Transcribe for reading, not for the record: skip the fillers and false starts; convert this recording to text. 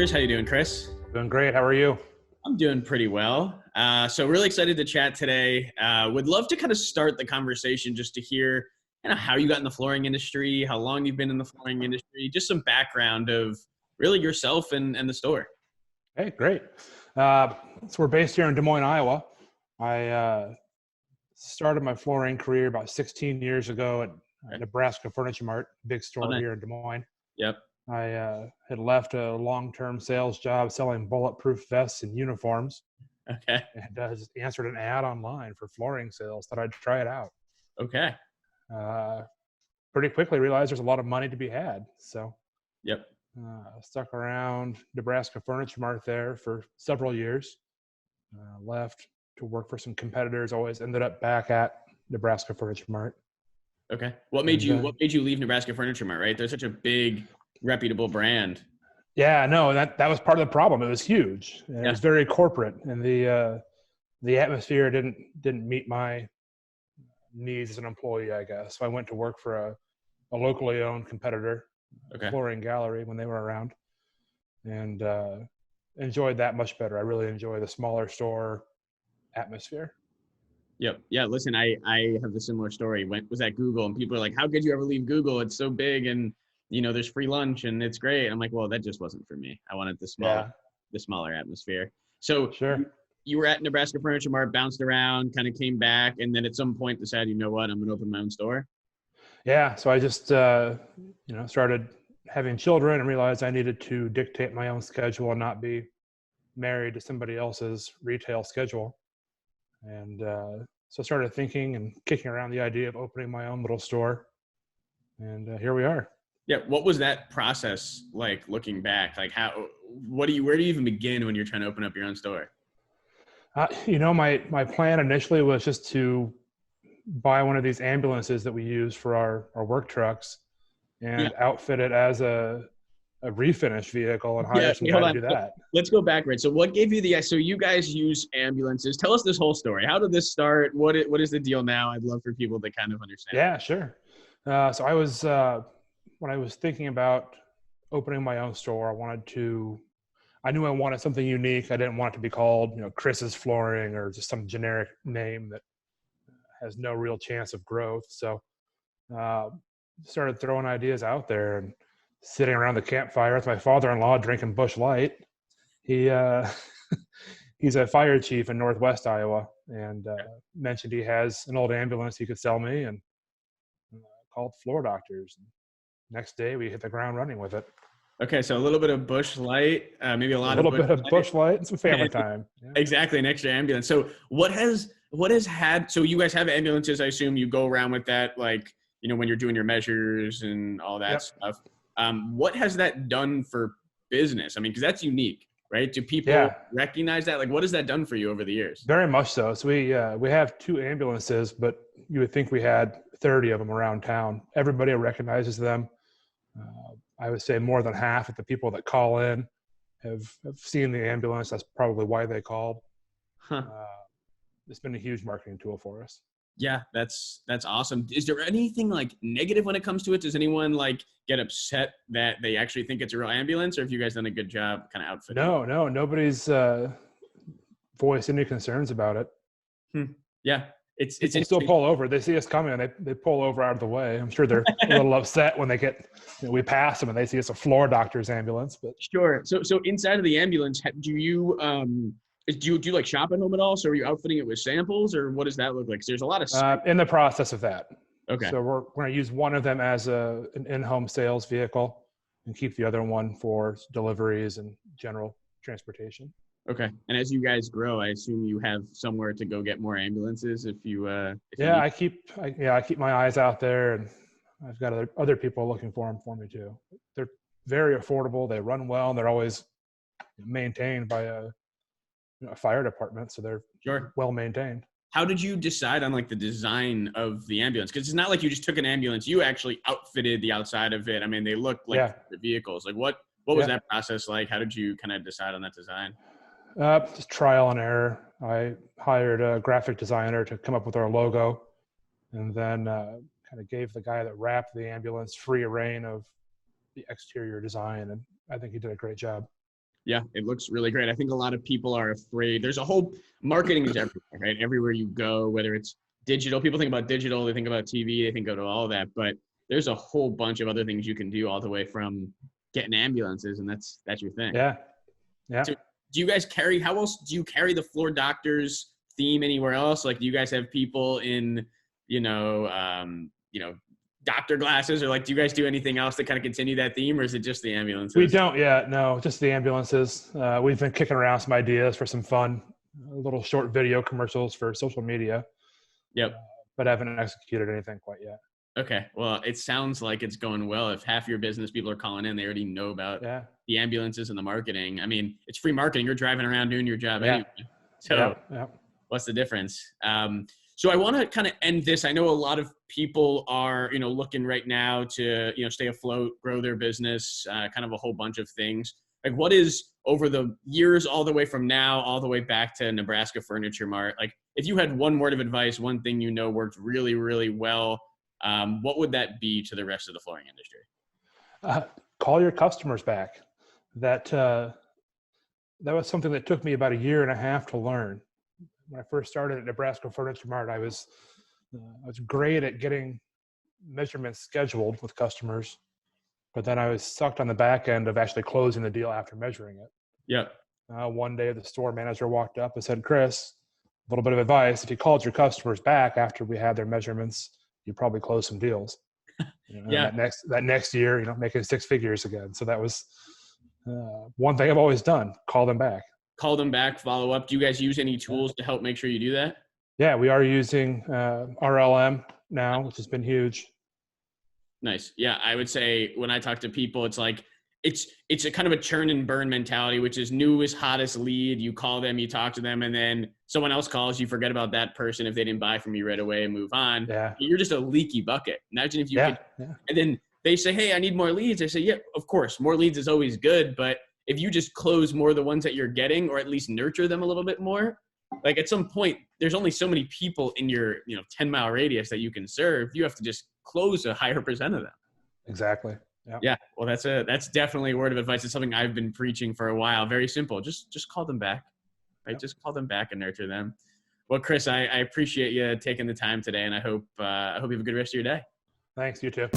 Saunders. How you doing, Chris? Doing great. How are you? I'm doing pretty well. So really excited to chat today. Would love to kind of start the conversation just to hear kind of how you got in the flooring industry, how long you've been in the flooring industry, just some background of really yourself and the store. Hey, great. So we're based here in Des Moines, Iowa. I started my flooring career about 16 years ago at Nebraska Furniture Mart, big store here in Des Moines. Yep. I had left a long-term sales job selling bulletproof vests and uniforms. Okay. And just answered an ad online for flooring sales. Thought I'd try it out. Okay. Pretty quickly realized there's a lot of money to be had. So Yep. stuck around Nebraska Furniture Mart there for several years. Left to work for some competitors. Always ended up back at Nebraska Furniture Mart. Okay. What made you leave Nebraska Furniture Mart, right? They're such a big, reputable brand. Yeah, no, that was part of the problem. It was huge. And It was very corporate, and the atmosphere didn't meet my needs as an employee, I guess. So I went to work for a locally owned competitor, Flooring Gallery, when they were around, and enjoyed that much better. I really enjoy the smaller store atmosphere. Yep. Yeah. Listen, I have a similar story. Was at Google, and people are like, "How could you ever leave Google? It's so big, and there's free lunch, and it's great." I'm like, "Well, that just wasn't for me. I wanted the smaller atmosphere." So sure. You were at Nebraska Furniture Mart, bounced around, kind of came back, and then at some point decided, you know what, I'm going to open my own store. Yeah. So I just started having children and realized I needed to dictate my own schedule and not be married to somebody else's retail schedule. And so I started thinking and kicking around the idea of opening my own little store. And here we are. Yeah. What was that process like looking back? Like where do you even begin when you're trying to open up your own store? My plan initially was just to buy one of these ambulances that we use for our work trucks and outfit it as a refinish vehicle and hire some guy to do that. Let's go backwards. So what gave you so you guys use ambulances. Tell us this whole story. How did this start? What is the deal now? I'd love for people to kind of understand. Yeah, sure. So I was, when I was thinking about opening my own store, I knew I wanted something unique. I didn't want it to be called, Chris's Flooring or just some generic name that has no real chance of growth. So started throwing ideas out there and sitting around the campfire with my father-in-law drinking Busch Light. He's a fire chief in Northwest Iowa, and mentioned he has an old ambulance he could sell me, and called Floor Doctors. Next day we hit the ground running with it. Okay, so a little bit of Busch Light, maybe a little bit of Busch Light and some family time. Yeah. Exactly, an extra ambulance. So what has had? So you guys have ambulances, I assume. You go around with that, like when you're doing your measures and all that stuff. What has that done for business? I mean, because that's unique, right? Do people recognize that? Like, what has that done for you over the years? Very much so. So we have 2 ambulances, but you would think we had 30 of them around town. Everybody recognizes them. I would say more than half of the people that call in have seen the ambulance. That's probably why they called. It's been a huge marketing tool for us. Yeah, that's awesome. Is there anything like negative when it comes to it? Does anyone like get upset that they actually think it's a real ambulance, or have you guys done a good job kind of outfitting? No, nobody's voiced any concerns about it. Yeah. It's still pull over. They see us coming and they pull over out of the way. I'm sure they're a little upset when they we pass them and they see it's a Floor Doctor's ambulance. But sure. So inside of the ambulance, do you like shop at home at all? So are you outfitting it with samples, or what does that look like? Because there's a lot of in the process of that. Okay. So we're going to use one of them as an in-home sales vehicle and keep the other one for deliveries and general transportation. Okay. And as you guys grow, I assume you have somewhere to go get more ambulances if you I keep my eyes out there, and I've got other people looking for them for me too. They're very affordable. They run well, and they're always maintained by a fire department, so they're well maintained. How did you decide on like the design of the ambulance? Because it's not like you just took an ambulance; you actually outfitted the outside of it. I mean, they look like the vehicles. Like what was that process like? How did you kind of decide on that design? Just trial and error. I hired a graphic designer to come up with our logo, and then kind of gave the guy that wrapped the ambulance free reign of the exterior design, and I think he did a great job. Yeah, it looks really great. I think a lot of people are afraid. There's a whole marketing is everywhere, right? Everywhere you go, whether it's digital, people think about digital, they think about TV, they think about all that, but there's a whole bunch of other things you can do all the way from getting ambulances, and that's your thing. Yeah. Yeah. So do you guys carry, how else do you carry the Floor Doctors theme anywhere else? Like, do you guys have people in, doctor glasses, or like, do you guys do anything else to kind of continue that theme, or is it just the ambulances? We don't yet. No, just the ambulances. We've been kicking around some ideas for some fun, little short video commercials for social media. Yep. But haven't executed anything quite yet. Okay. Well, it sounds like it's going well. If half your business people are calling in, they already know about the ambulances and the marketing. I mean, it's free marketing. You're driving around doing your job anyway. So what's the difference? So I want to kind of end this. I know a lot of people are, looking right now to, stay afloat, grow their business, kind of a whole bunch of things. Like, what is over the years, all the way from now, all the way back to Nebraska Furniture Mart? Like, if you had one word of advice, one thing worked really, really well, what would that be to the rest of the flooring industry? Call your customers back. That was something that took me about 1.5 years to learn. When I first started at Nebraska Furniture Mart, I was great at getting measurements scheduled with customers, but then I was sucked on the back end of actually closing the deal after measuring it. Yep. One day the store manager walked up and said, "Chris, a little bit of advice. If you called your customers back after we had their measurements, you probably close some deals." That next year, making 6 figures again. So that was one thing I've always done: call them back. Call them back, follow up. Do you guys use any tools to help make sure you do that? Yeah, we are using RLM now, which has been huge. Nice. Yeah, I would say when I talk to people, it's like it's a kind of a churn and burn mentality, which is newest, hottest lead. You call them, you talk to them, and then someone else calls, you forget about that person if they didn't buy from you right away and move on. Yeah. You're just a leaky bucket. Imagine if you could, and then they say, "Hey, I need more leads." I say, "Yeah, of course, more leads is always good, but if you just close more of the ones that you're getting, or at least nurture them a little bit more, like at some point, there's only so many people in your 10-mile radius that you can serve. You have to just close a higher percent of them." Exactly. Yeah. Well, that's definitely a word of advice. It's something I've been preaching for a while. Very simple. Just call them back, right? Just call them back and nurture them. Well, Chris, I appreciate you taking the time today, and I hope you have a good rest of your day. Thanks. You too.